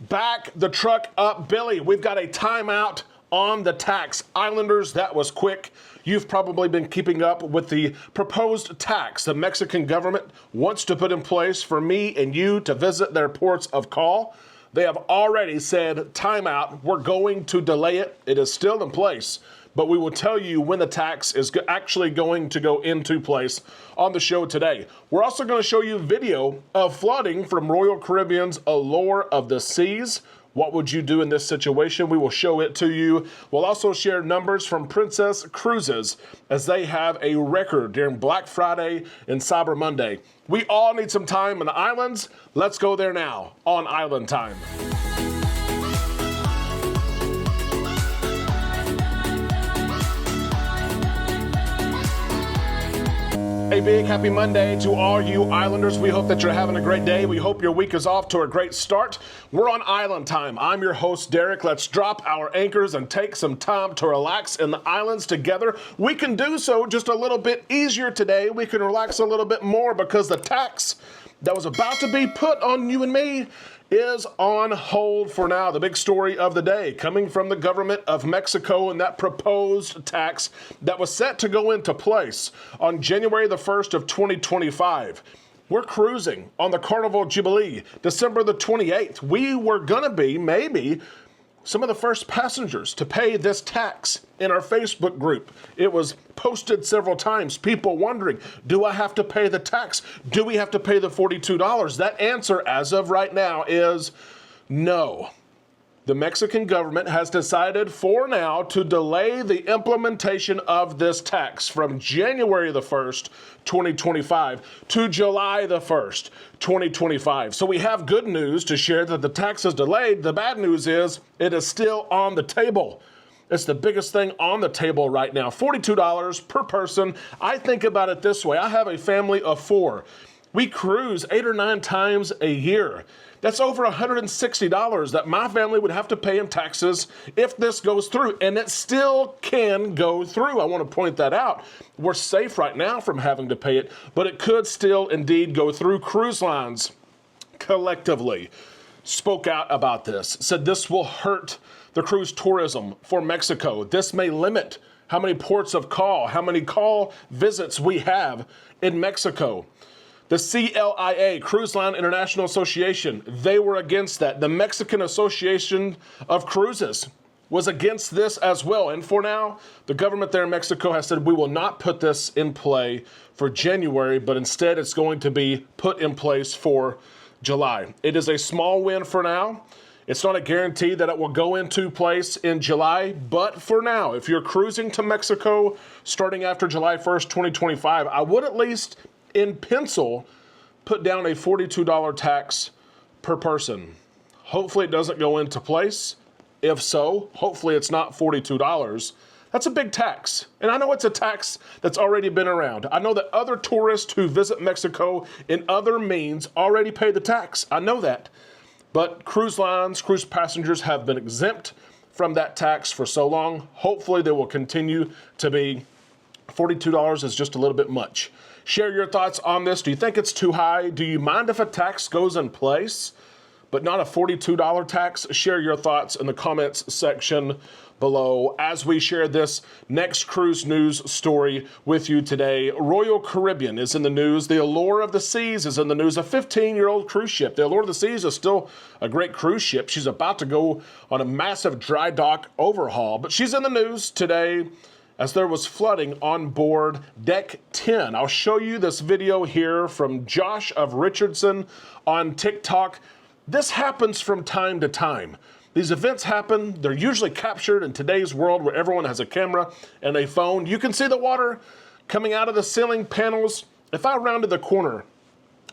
Back the truck up, Billy. We've got a timeout on the tax. Islanders, that was quick. You've probably been keeping up with the proposed tax the Mexican government wants to put in place for me and you to visit their ports of call. They have already said timeout. We're going to delay it. It is still in place, but we will tell you when the tax is actually going to go into place on the show today. We're also going to show you video of flooding from Royal Caribbean's Allure of the Seas. What would you do in this situation? We will show it to you. We'll also share numbers from Princess Cruises as they have a record during Black Friday and Cyber Monday. We all need some time in the islands. Let's go there now on Island Time. A big happy Monday to all you Islanders. We hope that you're having a great day. We hope your week is off to a great start. We're on Island Time. I'm your host, Derek. Let's drop our anchors and take some time to relax in the islands together. We can do so just a little bit easier today. We can relax a little bit more because the tax that was about to be put on you and me is on hold for now. The big story of the day coming from the government of Mexico and that proposed tax that was set to go into place on January the 1st of 2025. We're cruising on the Carnival Jubilee, December the 28th. We were gonna be maybe some of the first passengers to pay this tax in our Facebook group. It was posted several times, people wondering, do I have to pay the tax? Do we have to pay the $42? That answer as of right now is no. The Mexican government has decided for now to delay the implementation of this tax from January the 1st, 2025 to July the 1st, 2025. So we have good news to share that the tax is delayed. The bad news is it is still on the table. It's the biggest thing on the table right now, $42 per person. I think about it this way. I have a family of 4. We cruise 8 or 9 times a year. That's over $160 that my family would have to pay in taxes if this goes through, and it still can go through. I want to point that out. We're safe right now from having to pay it, but it could still indeed go through. Cruise lines collectively spoke out about this, said this will hurt the cruise tourism for Mexico. This may limit how many ports of call, how many call visits we have in Mexico. The CLIA, Cruise Line International Association, they were against that. The Mexican Association of Cruises was against this as well. And for now, the government there in Mexico has said we will not put this in play for January, but instead it's going to be put in place for July. It is a small win for now. It's not a guarantee that it will go into place in July, but for now, if you're cruising to Mexico starting after July 1st, 2025, I would at least in pencil put down a $42 tax per person. Hopefully it doesn't go into place. If so, hopefully it's not $42. That's a big tax. And I know it's a tax that's already been around. I know that other tourists who visit Mexico in other means already pay the tax. I know that. But cruise lines, cruise passengers have been exempt from that tax for so long. Hopefully they will continue to be. $42 is just a little bit much. Share your thoughts on this. Do you think it's too high? Do you mind if a tax goes in place, but not a $42 tax? Share your thoughts in the comments section below as we share this next cruise news story with you today. Royal Caribbean is in the news. The Allure of the Seas is in the news. A 15-year-old cruise ship. The Allure of the Seas is still a great cruise ship. She's about to go on a massive dry dock overhaul, but she's in the news today as there was flooding on board Deck 10. I'll show you this video here from Josh of Richardson on TikTok. This happens from time to time. These events happen. They're usually captured in today's world where everyone has a camera and a phone. You can see the water coming out of the ceiling panels. If I rounded the corner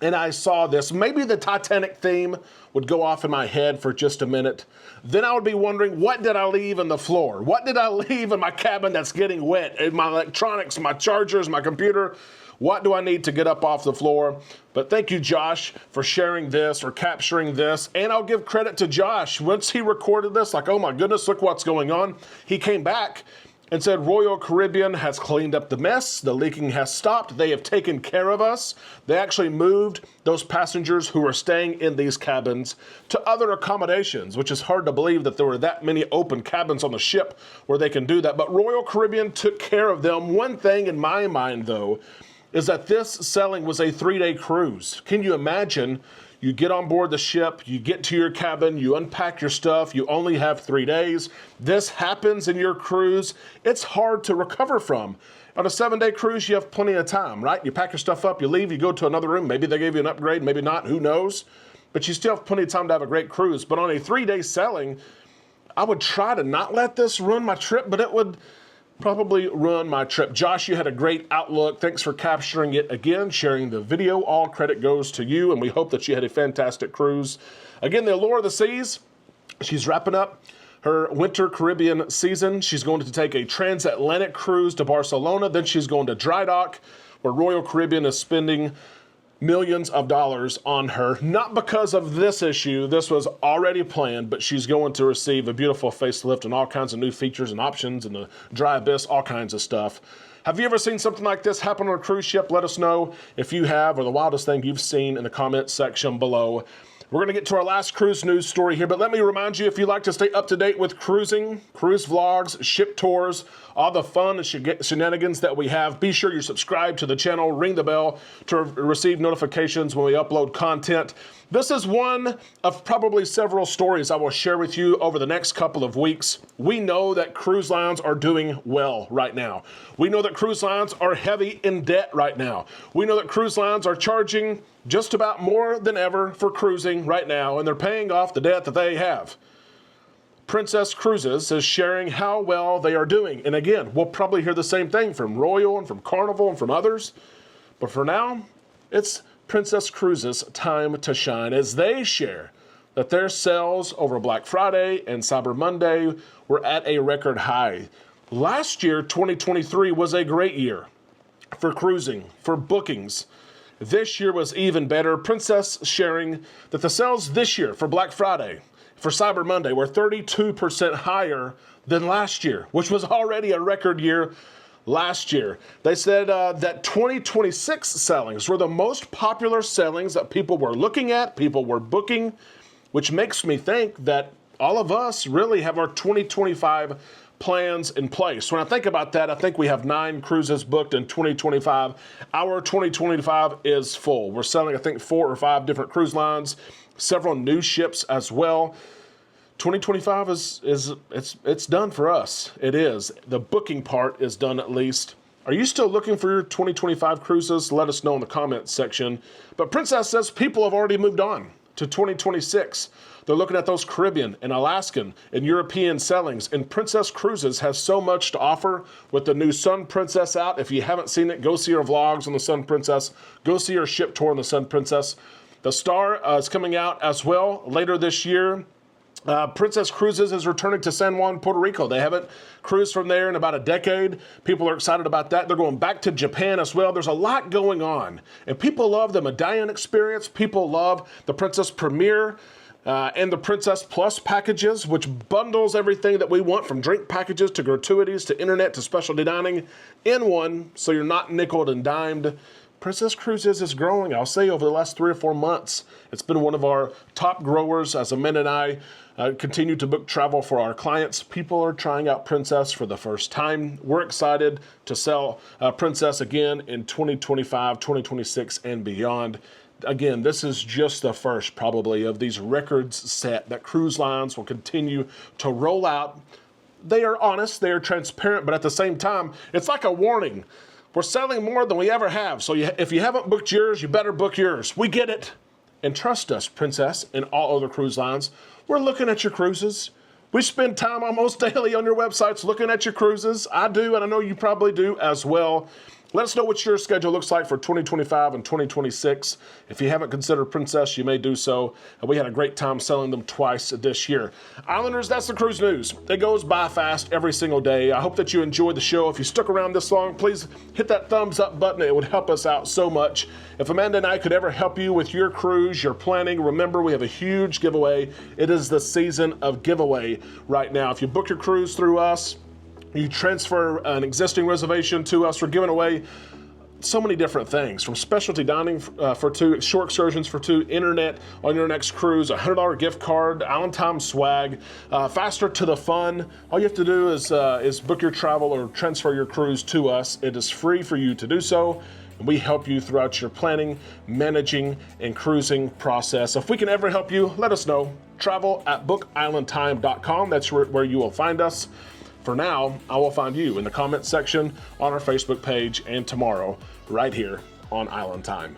and I saw this, maybe the Titanic theme would go off in my head for just a minute. Then I would be wondering, what did I leave on the floor? What did I leave in my cabin that's getting wet? In my electronics, my chargers, my computer? What do I need to get up off the floor? But thank you, Josh, for sharing this or capturing this. And I'll give credit to Josh. Once he recorded this, like, oh my goodness, look what's going on. He came back and said Royal Caribbean has cleaned up the mess. The leaking has stopped. They have taken care of us. They actually moved those passengers who were staying in these cabins to other accommodations, which is hard to believe that there were that many open cabins on the ship where they can do that. But Royal Caribbean took care of them. One thing in my mind, though, is that this sailing was a 3-day cruise. Can you imagine? You get on board the ship, you get to your cabin, you unpack your stuff, you only have 3 days. This happens in your cruise. It's hard to recover from. On a 7-day cruise, you have plenty of time, right? You pack your stuff up, you leave, you go to another room. Maybe they gave you an upgrade, maybe not, who knows? But you still have plenty of time to have a great cruise. But on a 3-day sailing, I would try to not let this ruin my trip, but it would probably ruin my trip. Josh, you had a great outlook. Thanks for capturing it again, sharing the video. All credit goes to you, and we hope that you had a fantastic cruise. Again, the Allure of the Seas, she's wrapping up her winter Caribbean season. She's going to take a transatlantic cruise to Barcelona. Then she's going to dry dock, where Royal Caribbean is spending millions of dollars on her, not because of this issue. This was already planned, but she's going to receive a beautiful facelift and all kinds of new features and options and the dry abyss, all kinds of stuff. Have you ever seen something like this happen on a cruise ship? Let us know if you have, or the wildest thing you've seen in the comments section below. We're going to get to our last cruise news story here, but let me remind you, if you'd like to stay up to date with cruising, cruise vlogs, ship tours, all the fun and shenanigans that we have, be sure you subscribe to the channel, ring the bell to receive notifications when we upload content. This is one of probably several stories I will share with you over the next couple of weeks. We know that cruise lines are doing well right now. We know that cruise lines are heavy in debt right now. We know that cruise lines are charging just about more than ever for cruising right now, and they're paying off the debt that they have. Princess Cruises is sharing how well they are doing. And again, we'll probably hear the same thing from Royal and from Carnival and from others. But for now, it's Princess Cruises' time to shine as they share that their sales over Black Friday and Cyber Monday were at a record high. Last year, 2023, was a great year for cruising, for bookings. This year was even better. Princess sharing that the sales this year for Black Friday, for Cyber Monday, were 32% higher than last year, which was already a record year last year. They said that 2026 sailings were the most popular sailings that people were looking at, people were booking, which makes me think that all of us really have our 2025 plans in place. When I think about that, I think we have 9 cruises booked in 2025. Our 2025 is full. We're selling, I think, 4 or 5 different cruise lines, several new ships as well. 2025 it's done for us. It is. The booking part is done at least. Are you still looking for your 2025 cruises? Let us know in the comments section. But Princess says people have already moved on to 2026. They're looking at those Caribbean and Alaskan and European sailings, and Princess Cruises has so much to offer with the new Sun Princess out. If you haven't seen it, go see her vlogs on the Sun Princess. Go see her ship tour on the Sun Princess. The Star is coming out as well later this year. Princess Cruises is returning to San Juan, Puerto Rico. They haven't cruised from there in about a decade. People are excited about that. They're going back to Japan as well. There's a lot going on, and people love the Medallion experience. People love the Princess Premier and the Princess Plus packages, which bundles everything that we want, from drink packages to gratuities to internet to specialty dining in one, so you're not nickeled and dimed. Princess Cruises is growing, I'll say, over the last 3 or 4 months. It's been one of our top growers as Amanda and I continue to book travel for our clients. People are trying out Princess for the first time. We're excited to sell Princess again in 2025, 2026, and beyond. Again, this is just the first, probably, of these records set that cruise lines will continue to roll out. They are honest, they are transparent, but at the same time, it's like a warning. We're selling more than we ever have, so if you haven't booked yours, you better book yours. We get it. And trust us, Princess and all other cruise lines. We're looking at your cruises. We spend time almost daily on your websites looking at your cruises. I do, and I know you probably do as well. Let us know what your schedule looks like for 2025 and 2026. If you haven't considered Princess, you may do so. And we had a great time selling them twice this year. Islanders, that's the cruise news. It goes by fast every single day. I hope that you enjoyed the show. If you stuck around this long, please hit that thumbs up button. It would help us out so much. If Amanda and I could ever help you with your cruise, your planning, remember we have a huge giveaway. It is the season of giveaway right now. If you book your cruise through us, You transfer an existing reservation to us. We're giving away so many different things, from specialty dining for two, shore excursions for two, internet on your next cruise, a $100 gift card, Island Time swag, faster to the fun. All you have to do is book your travel or transfer your cruise to us. It is free for you to do so, and we help you throughout your planning, managing, and cruising process. If we can ever help you, let us know. Travel@bookislandtime.com. That's where you will find us. For now, I will find you in the comments section on our Facebook page, and tomorrow right here on Island Time.